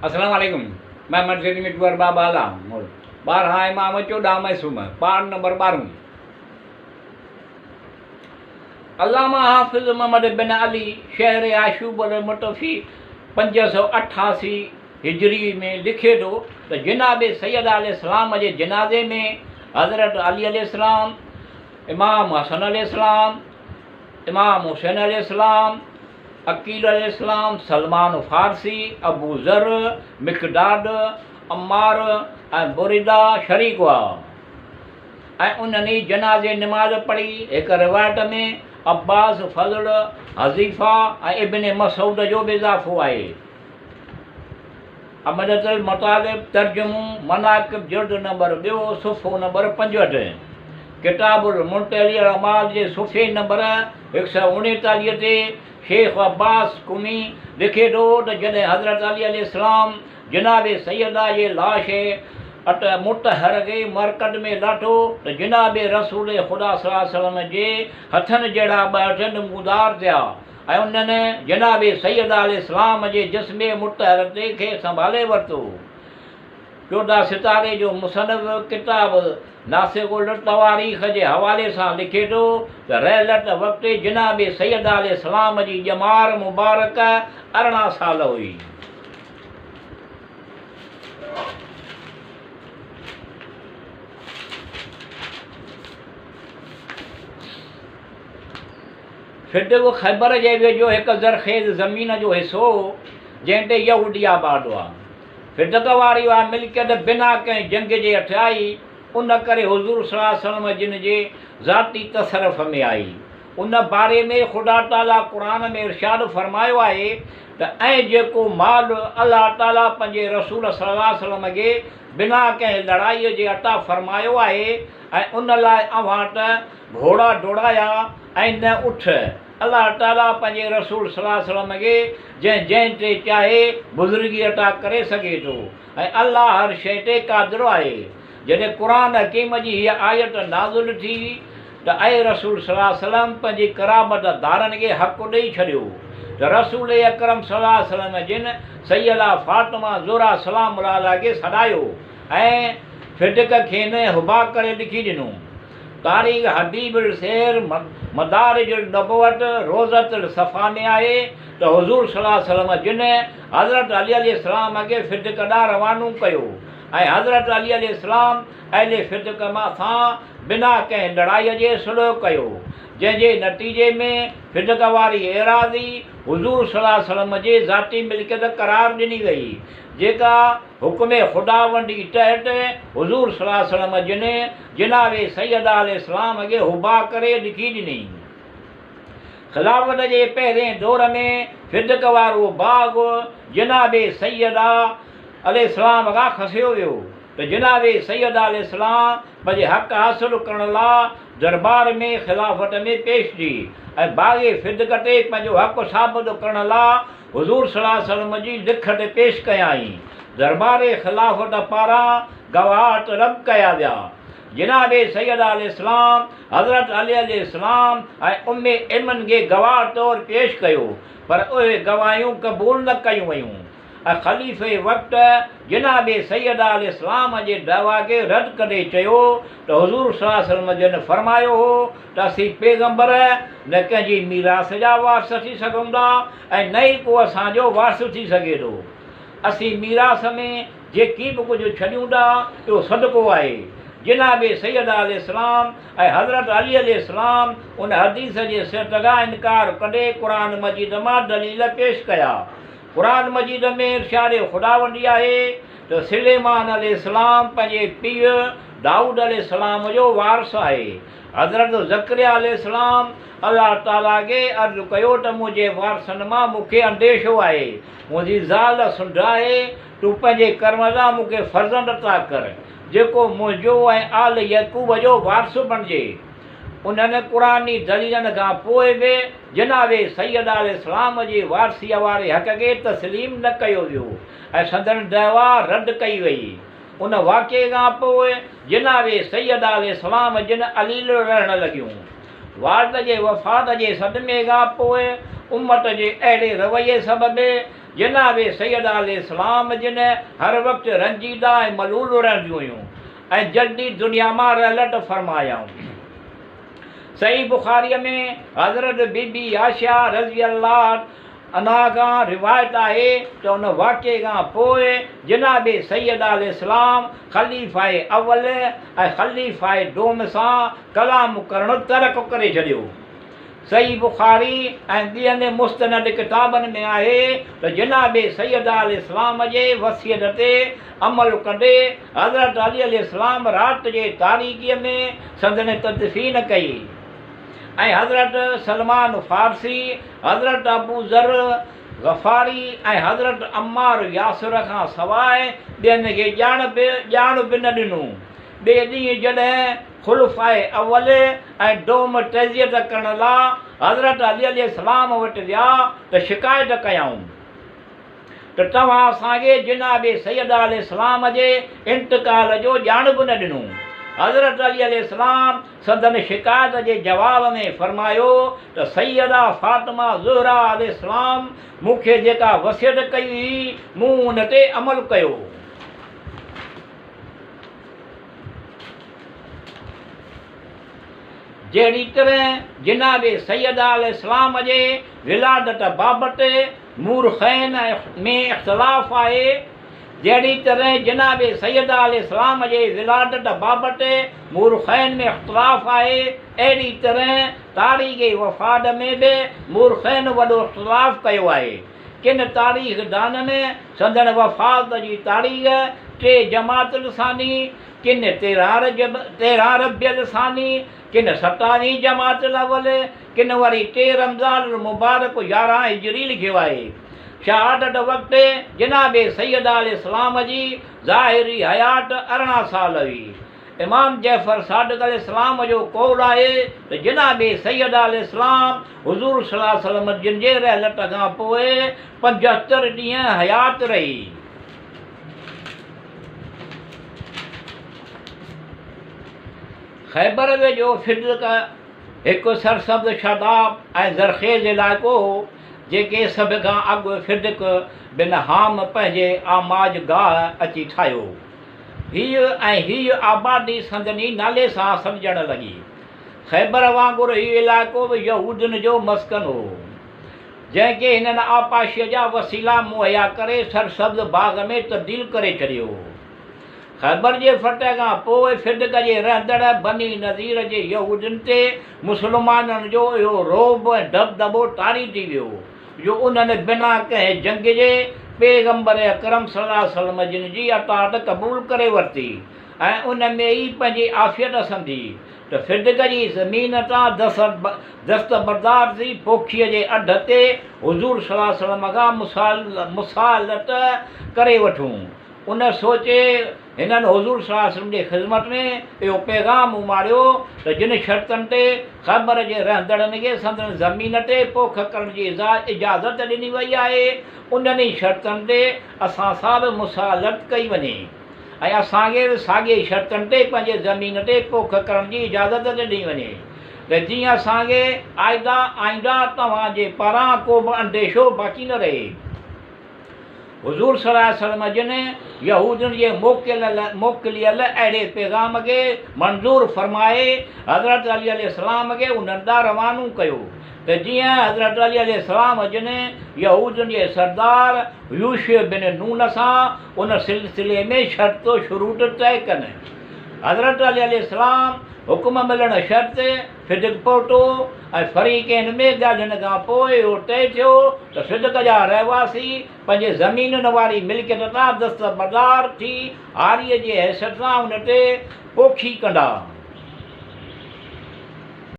अस्सलाम वालेकुम। मैं मर्सिडी में टूर बाबा आलाम और 12 इमाम 14 मैसूम पाठ नंबर 12। अल्लामा हाफिज़ मोहम्मद बिन अली शहर आशूब अल मुतफ़ी 588 हिजरी में लिखे थो त जनाब सैयद अलैहिस्सलाम जे जनाज़े में हज़रत अली अलैहिस्सलाम, इमाम हसन अलैहिस्सलाम, इमाम हुसैन अलैहिस्सलाम, अकील अलैहिस्सलाम, सलमान फारसी, अबू ज़र, मिक़दाद, अम्मार ऐं बुरैदा शरीक हुआ ऐं उन्हनि जनाज़े नमाज़ पढ़ी। हिकु रिवायत में अब्बास, फज़ल, हज़ीफ़ा ऐं इब्न मसूद जो बि इज़ाफ़ो आहे। अमदतुल मुतालिब तर्जुमो मनाक़िब जुल्द नंबर 2 सुफ़ो नंबर 65। किताबुल मुतअल्लिक़ अमाल जे सुफ़े नंबर 139 ते शेख अब्बास कुमी लिखे थो त जॾहिं हज़रत अली अलैहिस्सलाम जनाब सैयदा जे लाश मुतहर खे मरकद में लाथो त जनाब रसूल ख़ुदा सल्लल्लाहु अलैहि वसल्लम जे हथनि जहिड़ा ॿ नमूदार थिया ऐं उन्हनि जनाब सैयदा अलैहिस्सलाम जे जिस्म मुतहर ते खे संभाले वरितो। 14 सितारे जो मुसनफ़ किताब नासिकुल तवारीख़ जे हवाले सां लिखे थो त रहलत वक़्तु जनाब सैयदा अलैहिस्सलाम जी ॼमार मुबारक 18 साल हुई। फिदक ख़ैबर जे वेझो हिकु ज़रख़ेज़ ज़मीन जो हिसो जंहिं ते यहूदी आबाद हुआ। फिदक वारी उहा मिल्कियत बिना कंहिं जंग जे हेठि आई, उन करे हुज़ूर सल्लल्लाहु अलैहि वसल्लम जिन जे ज़ाती तसरफ़ में आई। उन बारे में ख़ुदा ताला क़ुरान में इरशाद फ़रमायो आहे त ऐं जेको माल अलाह ताला पंहिंजे रसूल सल्लल्लाहु अलैहि वसल्लम खे बिना कंहिं लड़ाईअ जे अता फ़रमायो आहे ऐं उन लाइ अव्हां त घोड़ा दौड़ाया ऐं न उठ। अलाह ताला पंहिंजे रसूल सल्लल्लाहु अलैहि वसल्लम खे जंहिं ते चाहे बुज़ुर्गी अता करे सघे थो ऐं अलाह हर शइ ते क़ादिर आहे। जॾहिं क़ुरान हकीम जी हीअ आयत नाज़िल थी त ऐं रसूल सल्लल्लाहु अलैहि वसल्लम पंहिंजी करामत दारनि खे हक़ु ॾेई छॾियो त रसूल अकरम सल्लल्लाहु अलैहि वसल्लम जिन सैयदा फ़ातिमा ज़ोहरा सलाम अलाहा खे सॾायो ऐं फिदक खे न हुबा करे लिखी ॾिनो। तारीख़ हबीबुल शेर मदारिजुल नबुवत रोज़तुल सफ़ा में आहे त हुज़ूर सल्लल्लाहु अलैहि वसल्लम जिन हज़रत अली अलैहिस्सलाम खे फिदक ॾांहुं रवानो कयो ऐं हज़रत अली अलैहिस्सलाम अहले फिदक मां सां बिना कंहिं लड़ाईअ जे सुलह कयो, जंहिंजे नतीजे में फिदक वारी एराज़ी हुज़ूर सल्लल्लाहु अलैहि वसल्लम जे ज़ाती मिल्कियत करार ॾिनी वई, जेका हुक्म ख़ुदावंदी तहत हुज़ूर सल्लल्लाहु अलैहि वसल्लम जिन जनाब सैयदा अलैहिस्सलाम खे हुबा करे लिखी ॾिनी। ख़िलाफ़त जे पहिरें दौर में फिदक वारो बाग़ जनाब सैयदा अलैहिस्सलाम खां खसियो वियो त जनाब सैयदा अलैहिस्सलाम पंहिंजे हक़ हासिल करण लाइ दरबार में ख़िलाफ़त में पेश थी ऐं बाग़े फिदक ते पंहिंजो हक़ साबित करण लाइ हुज़ूर सल्लल्लाहु अलैहि वसल्लम जी लिख ते पेश कयाई। दरबार ख़िलाफ़त पारां गवाह तलब कया विया। जनाब सैयदा अलैहिस्सलाम हज़रत अली अलैहिस्सलाम ऐं उम्मे ऐमन खे गवाह तौरु पेश कयो, पर उहे गवाहियूं क़बूल न कयूं वयूं ऐं ख़लीफ़े वक़्तु जनाब सैयदा अलैहिस्सलाम जे दावा खे रद्द करे चयो त हुज़ूर सल्लल्लाहु अलैहि वसल्लम जिन फ़रमायो हो त असीं पैगंबर न कंहिंजी मीरास जा वारिस थी सघूं था ऐं न ई को असांजो वारिस थी सघे थो। असीं मीरास में जेकी बि कुझु छॾियूं था इहो सदको आहे। जनाब सैयदा अलैहिस्सलाम ऐं हज़रत अली अलैहिस्सलाम उन हदीस जे सिरतगा इनकार कॾे क़ुरान मजीद मां दलील पेश कया। क़ुरान मजीद में इरशाद ख़ुदावंदी आहे त सुलेमान अलैहिस्सलाम पंहिंजे पीउ दाऊद अलैहिस्सलाम जो वारिस आहे। हज़रत ज़करिया अलैहिस्सलाम अलाह ताला खे अर्ज़ु कयो त मुंहिंजे वारिसनि मां मूंखे अंदेशो आहे, मुंहिंजी ज़ाल सुंढ आहे, तूं पंहिंजे कर्म सां मूंखे फ़र्ज़ंद अता कर जेको मुंहिंजो ऐं आल यकूब जो वारिस बणिजे। उन्हनि क़ुरानी दलीलनि खां पोइ बि जनाब सैयदा अलैहिस्सलाम जी वारसीअ वारे हक़ खे तस्लीम न कयो वियो ऐं संदन दावा रद्द कई वई। उन वाक़े खां पोइ जनाब सैयदा अलैहिस्सलाम जिन अलील रहण लॻियूं। वारद जे वफ़ात जे सदमे खां पोइ उम्मत जे अहिड़े रवैये सबबि जनाबे सैयद अलैहिस्सलाम जिन हर वक़्तु रंजीदा ऐं मलूल रहंदियूं हुयूं ऐं जल्दी दुनिया मां रलट फरमायाऊं। सही बुखारीअ में हज़रत बीबी आयशा रज़ी अल्लाह अना खां रिवायत आहे त उन वाक़े खां पोइ जनाबे सैयद अलैहिस्सलाम ख़लीफ़ाए अव्वल ऐं ख़लीफ़ाए दोम सां कलाम करणु तर्क करे छॾियो। सही बुखारी ऐं ॿियनि मुस्तनद किताबनि में आहे त जनाबे सैयद अलैहिस्सलाम जे वसियत ते अमल कंदे हज़रत अली अलैहिस्सलाम राति जे तारीकीअ में संदनि तदफ़ीन कई ऐं हज़रत सलमान फ़ारसी, हज़रत अबू ज़र ग़फ़ारी ऐं हज़रत अम्मार यासिर खां सवाइ ॿियनि खे ॼाण बि न ॾिनो। ॿिए ॾींहुं जॾहिं ख़ुलफ़ाए अव्वल ऐं डोम तज़ियत करण लाइ हज़रत अली अलैहिस्सलाम वटि विया त शिकायत कयऊं त तव्हां असांखे जनाबे सैयद अलैहिस्सलाम जे इंतकाल जो ॼाण बि न ॾिनो। हज़रत अली अलैहिस्सलाम संदन शिकायत जे जवाब में फरमायो त सैयदा फ़ातिमा ज़ुहरा अलैहिस्सलाम मूंखे जेका वसियत कई हुई मूं उन ते अमल कयो। जहिड़ी तरह जनाबे सैयद अलैहिस्सलाम जे विलादत बाबति मूरख़ैन में इख़्तिलाफ़ आहे, जहिड़ी तरह जनाबे सैयद अलैहिस्सलाम जे विलादत बाबति मूरख़ैन में इख़्तिलाफ़ आहे, अहिड़ी तरह तारीख़ वफ़ाद में बि मूरख़ैन वॾो इख़्तिलाफ़ कयो आहे। किन तारीख़ दाननि संदन वफ़ात जी तारीख़ 3 जमातुल सानी, किन 13 रबियुल सानी, किन 27 जमातुल अव्वल, किन वरी 3 रमज़ानुल मुबारक 11 हिजरी लिखियो आहे। शहादत वक़्तु जनाबे सैयद अलैहिस्सलाम जी ज़ाहिरी हयात 18 साल हुई। इमाम जैफ़र सादिक़ अलैहिस्सलाम जो कौल आहे त जनाबे सैयद अलैहिस्सलाम हुज़ूर सल्लल्लाहु अलैहि वसल्लम जिन जे रहलत खां पोइ 75 ॾींहं हयात रही। ख़ैबर वेझो फिदक हिकु सरसब्ज़ शादाब ऐं ज़रख़ेज़ इलाइक़ो हो जेके सभ खां अॻु फिदक बिन हाम पंहिंजे आमाज गाह अची ठाहियो। हीअ आबादी संदनी नाले सां सम्झणु लॻी। ख़ैबर वांगुरु हीउ इलाइक़ो बि यहूदनि जो मस्कन हो जंहिंखे हिननि आपाशीअ जा वसीला मुहैया करे सरसब्ज़ बाग़ में तब्दील करे छॾियो। ख़ैबर जे फतह खां पोइ फिदक जे रहंदड़ बनी नज़ीर जे यहूदनि ते मुस्लमाननि जो इहो रोब ऐं दबदबो तारी थी वियो जो उन्हनि बिना कंहिं जंग जे पैगंबर अकरम सल्लल्लाहु अलैहि वसल्लम जिन जी अताअत क़बूल करे वरिती ऐं उन में ई पंहिंजी आफ़ियत सम्झी त फिदक जी ज़मीन तां दस्तबरदार थी पोखीअ जे अढ ते हुज़ूर सल्लल्लाहु अलैहि वसल्लम खां मुसालत करे वठूं। उन सोचे हिननि हुज़ूर सल्लल्लाहु अलैहि वसल्लम जी ख़िदमत में इहो पैगाम उमारियो त जिन शर्तनि ते ख़ैबर जे रहंदड़नि खे संदन ज़मीन ते पोख करण जी इजाज़त ॾिनी वई आहे उन्हनि शर्तनि ते असां सां बि मुसालत कई वञे ऐं असांखे बि साॻिए शर्तनि ते पंहिंजे ज़मीन ते पोख करण जी इजाज़त ॾिनी वञे त जीअं असांखे आईंदा तव्हांजे पारां को बि अंदेशो बाक़ी न रहे। हुज़ूर सल्लल्लाहु अलैहि वसल्लम जिन यहूदनि जे मोकिलियल अहिड़े पैगाम खे मंज़ूर फरमाए हज़रत अली अलैहिस्सलाम खे उन्हनि ॾांहुं रवानो कयो त जीअं हज़रत अली अलैहिस्सलाम जिन यहूदनि जे सरदार यूशुअ बिन नून सां उन सिलसिले में शर्तो शुरूत तय कनि। हज़रत अली अलैहिस्सलाम हुकुम मिलण शर्त फिदक पहुतो ऐं फ़रीक़नि में ॻाल्हियुनि खां पोइ इहो तइ थियो त फिदक जा रहवासी पंहिंजे ज़मीनुनि वारी मिल्कियत तां दस्तबरदार थी आरीअ जे हैसियत सां उन ते पोखी कंदा।